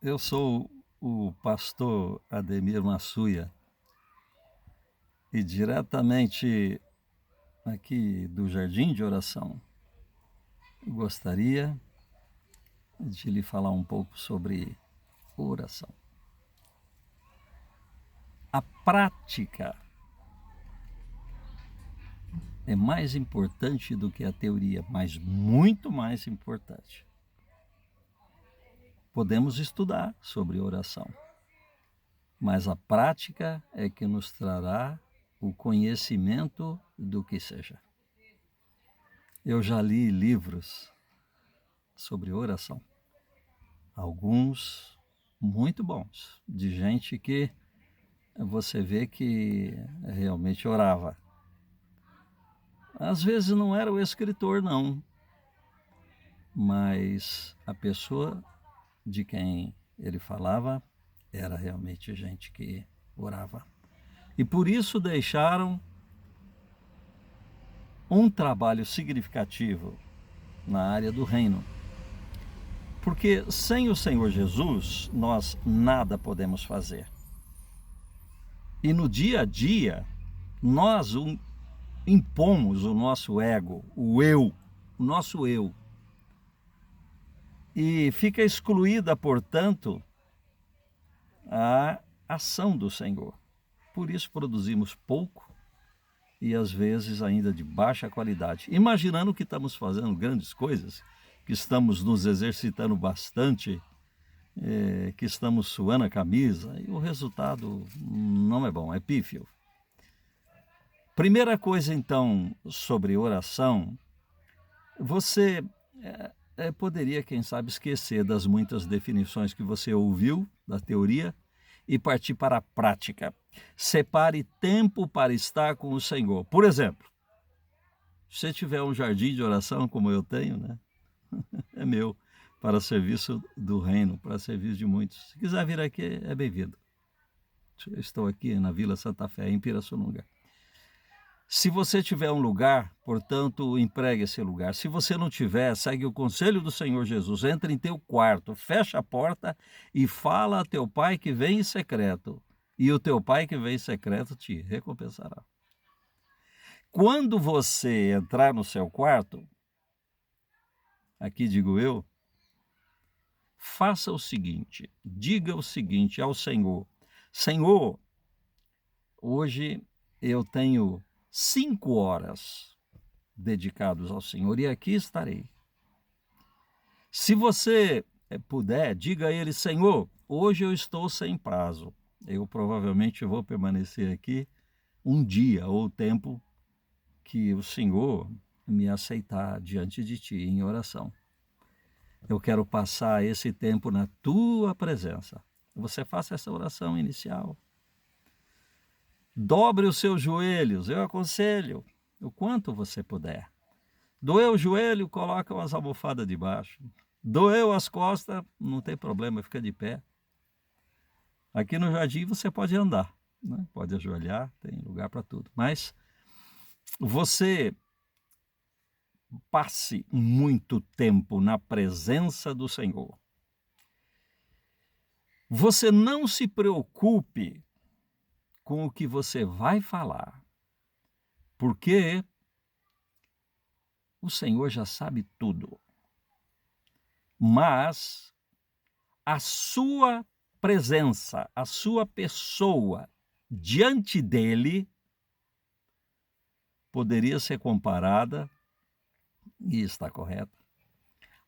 Eu sou o pastor Ademir Massuia e diretamente aqui do Jardim de Oração gostaria de lhe falar um pouco sobre oração. A prática é mais importante do que a teoria, mas muito mais importante. Podemos estudar sobre oração, mas a prática é que nos trará o conhecimento do que seja. Eu já li livros sobre oração, alguns muito bons, de gente que você vê que realmente orava. Às vezes não era o escritor, não, mas a pessoa de quem ele falava era realmente gente que orava. E por isso deixaram um trabalho significativo na área do reino. Porque sem o Senhor Jesus, nós nada podemos fazer. E no dia a dia, nós impomos o nosso ego, o nosso eu. E fica excluída, portanto, a ação do Senhor. Por isso produzimos pouco e às vezes ainda de baixa qualidade. Imaginando que estamos fazendo grandes coisas, que estamos nos exercitando bastante, que estamos suando a camisa, e o resultado não é bom, é pífio. Primeira coisa, então, sobre oração, você poderia, quem sabe, esquecer das muitas definições que você ouviu da teoria e partir para a prática. Separe tempo para estar com o Senhor. Por exemplo, se você tiver um jardim de oração como eu tenho, né? É meu, para serviço do reino, para serviço de muitos. Se quiser vir aqui, é bem-vindo. Eu estou aqui na Vila Santa Fé, em Pirassununga. Se você tiver um lugar, portanto, empregue esse lugar. Se você não tiver, segue o conselho do Senhor Jesus. Entra em teu quarto, fecha a porta e fala a teu pai que vem em secreto. E o teu pai que vem em secreto te recompensará. Quando você entrar no seu quarto, aqui digo eu, faça o seguinte, diga o seguinte ao Senhor: Senhor, hoje eu tenho 5 horas dedicados ao Senhor e aqui estarei. Se você puder, diga a ele: Senhor, hoje eu estou sem prazo. Eu provavelmente vou permanecer aqui um dia ou o tempo que o Senhor me aceitar diante de ti em oração. Eu quero passar esse tempo na tua presença. Você faça essa oração inicial. Dobre os seus joelhos, eu aconselho, o quanto você puder. Doeu o joelho, coloca umas almofadas debaixo. Doeu as costas, não tem problema, fica de pé. Aqui no jardim você pode andar, né? Pode ajoelhar, tem lugar para tudo. Mas você passe muito tempo na presença do Senhor. Você não se preocupe com o que você vai falar, porque o Senhor já sabe tudo. Mas a sua presença, a sua pessoa diante dele poderia ser comparada, e está correta,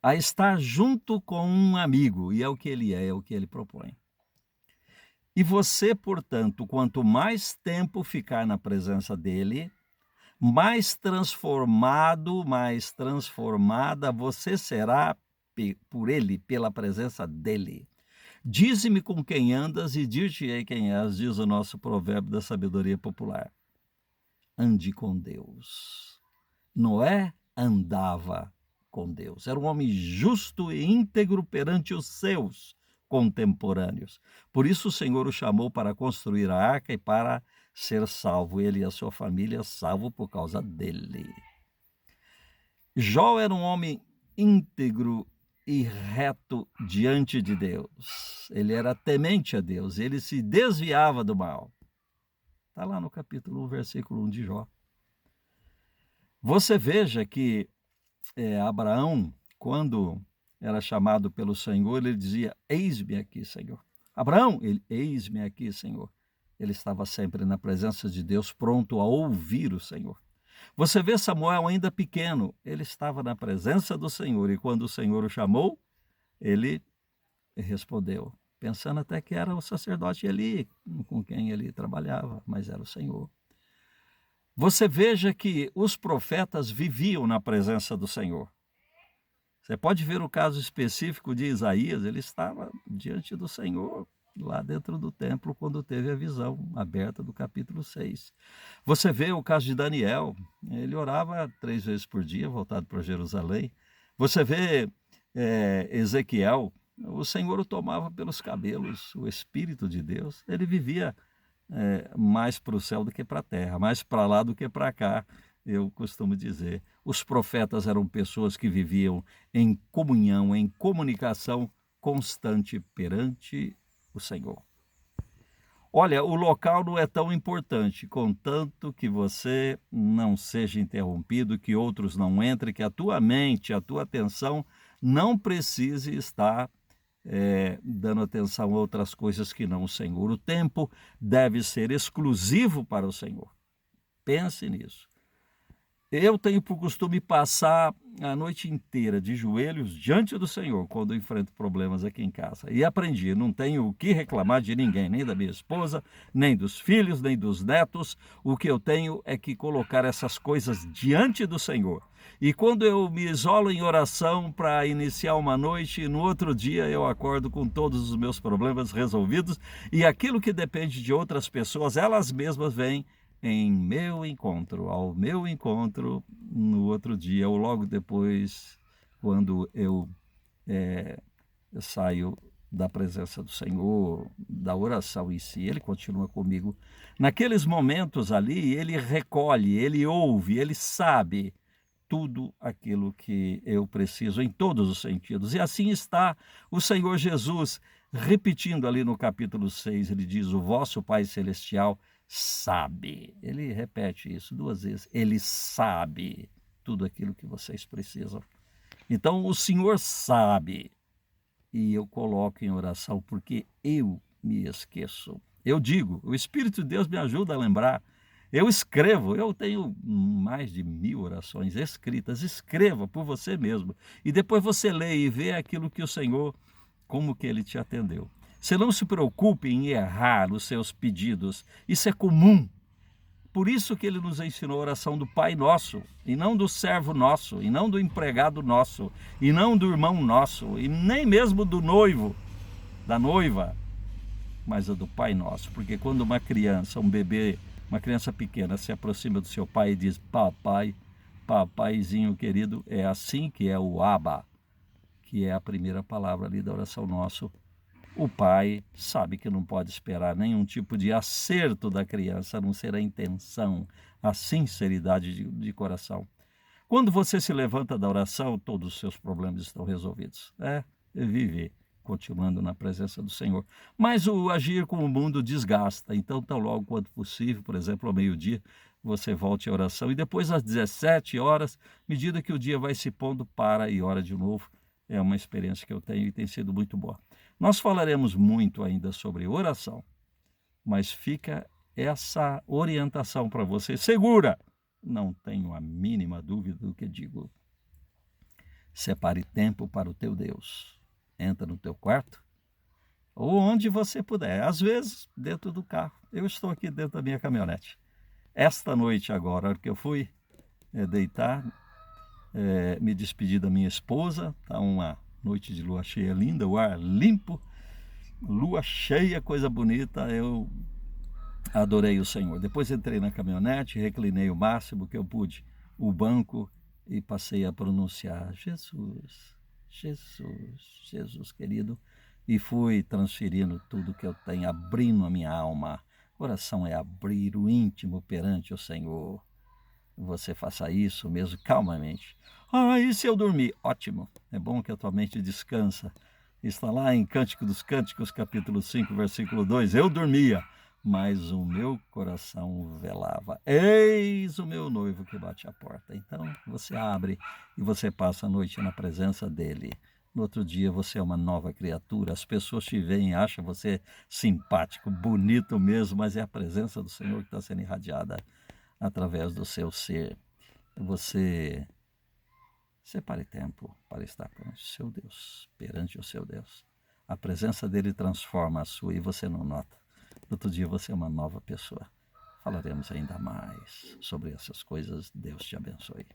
a estar junto com um amigo, e é o que ele é o que ele propõe. E você, portanto, quanto mais tempo ficar na presença dele, mais transformado, mais transformada você será por ele, pela presença dele. Dize-me com quem andas e dir-te-ei quem és, diz o nosso provérbio da sabedoria popular. Ande com Deus. Noé andava com Deus. Era um homem justo e íntegro perante os seus contemporâneos. Por isso o Senhor o chamou para construir a arca e para ser salvo. Ele e a sua família salvo por causa dele. Jó era um homem íntegro e reto diante de Deus. Ele era temente a Deus, ele se desviava do mal. Está lá no capítulo 1, versículo 1 de Jó. Você veja que Abraão, quando era chamado pelo Senhor, ele dizia: eis-me aqui, Senhor. Abraão, ele, eis-me aqui, Senhor. Ele estava sempre na presença de Deus, pronto a ouvir o Senhor. Você vê Samuel ainda pequeno, ele estava na presença do Senhor, e quando o Senhor o chamou, ele respondeu, pensando até que era o sacerdote Eli, com quem ele trabalhava, mas era o Senhor. Você veja que os profetas viviam na presença do Senhor. Você pode ver o caso específico de Isaías, ele estava diante do Senhor, lá dentro do templo, quando teve a visão aberta do capítulo 6. Você vê o caso de Daniel, ele orava 3 vezes por dia, voltado para Jerusalém. Você vê Ezequiel, o Senhor o tomava pelos cabelos, o Espírito de Deus, ele vivia mais para o céu do que para a terra, mais para lá do que para cá, eu costumo dizer. Os profetas eram pessoas que viviam em comunhão, em comunicação constante perante o Senhor. Olha, o local não é tão importante, contanto que você não seja interrompido, que outros não entrem, que a tua mente, a tua atenção não precise estar dando atenção a outras coisas que não o Senhor. O tempo deve ser exclusivo para o Senhor. Pense nisso. Eu tenho por costume passar a noite inteira de joelhos diante do Senhor quando eu enfrento problemas aqui em casa. E aprendi, não tenho o que reclamar de ninguém, nem da minha esposa, nem dos filhos, nem dos netos. O que eu tenho é que colocar essas coisas diante do Senhor. E quando eu me isolo em oração para iniciar uma noite, no outro dia eu acordo com todos os meus problemas resolvidos e aquilo que depende de outras pessoas, elas mesmas vêm em meu encontro, ao meu encontro no outro dia, ou logo depois, quando eu saio da presença do Senhor, da oração em si, Ele continua comigo. Naqueles momentos ali, Ele recolhe, Ele ouve, Ele sabe tudo aquilo que eu preciso em todos os sentidos. E assim está o Senhor Jesus repetindo ali no capítulo 6, ele diz: o vosso Pai Celestial sabe. Ele repete isso 2 vezes. Ele sabe tudo aquilo que vocês precisam. Então o Senhor sabe. E eu coloco em oração porque eu me esqueço. Eu digo, o Espírito de Deus me ajuda a lembrar. Eu escrevo, eu tenho mais de 1000 orações escritas. Escreva por você mesmo. E depois você lê e vê aquilo que o Senhor, como que Ele te atendeu. Você não se preocupe em errar os seus pedidos. Isso é comum. Por isso que Ele nos ensinou a oração do Pai Nosso, e não do servo nosso, e não do empregado nosso, e não do irmão nosso, e nem mesmo do noivo, da noiva, mas a do Pai Nosso. Porque quando uma criança, um bebê, uma criança pequena se aproxima do seu pai e diz: papai, papaizinho querido, é assim que é o Abba, que é a primeira palavra ali da oração nosso. O pai sabe que não pode esperar nenhum tipo de acerto da criança, a não ser a intenção, a sinceridade de coração. Quando você se levanta da oração, todos os seus problemas estão resolvidos. Viver continuando na presença do Senhor. Mas o agir com o mundo desgasta. Então, tão logo quanto possível, por exemplo, ao meio-dia, você volte à oração. E depois, às 17 horas, medida que o dia vai se pondo, para e ora de novo. É uma experiência que eu tenho e tem sido muito boa. Nós falaremos muito ainda sobre oração, mas fica essa orientação para você segura. Não tenho a mínima dúvida do que digo. Separe tempo para o teu Deus. Entra no teu quarto, ou onde você puder. Às vezes, dentro do carro. Eu estou aqui dentro da minha caminhonete. Esta noite agora, a hora que eu fui deitar, me despedi da minha esposa. Está uma noite de lua cheia linda, o ar limpo, lua cheia, coisa bonita. Eu adorei o Senhor. Depois entrei na caminhonete, reclinei o máximo que eu pude o banco e passei a pronunciar: Jesus, Jesus, Jesus querido, e fui transferindo tudo que eu tenho, abrindo a minha alma. Oração é abrir o íntimo perante o Senhor. você faça isso mesmo calmamente. E se eu dormir? Ótimo, é bom que a tua mente descansa. Está lá em Cântico dos Cânticos, capítulo 5, versículo 2. Eu dormia, mas o meu coração velava. Eis o meu noivo que bate à porta. Então você abre e você passa a noite na presença dele. No outro dia você é uma nova criatura. As pessoas te veem, acham você simpático, bonito mesmo, mas é a presença do Senhor que está sendo irradiada através do seu ser. Você separe tempo para estar com o seu Deus, perante o seu Deus. A presença dele transforma a sua e você não nota. No outro dia você é uma nova pessoa. Falaremos ainda mais sobre essas coisas. Deus te abençoe.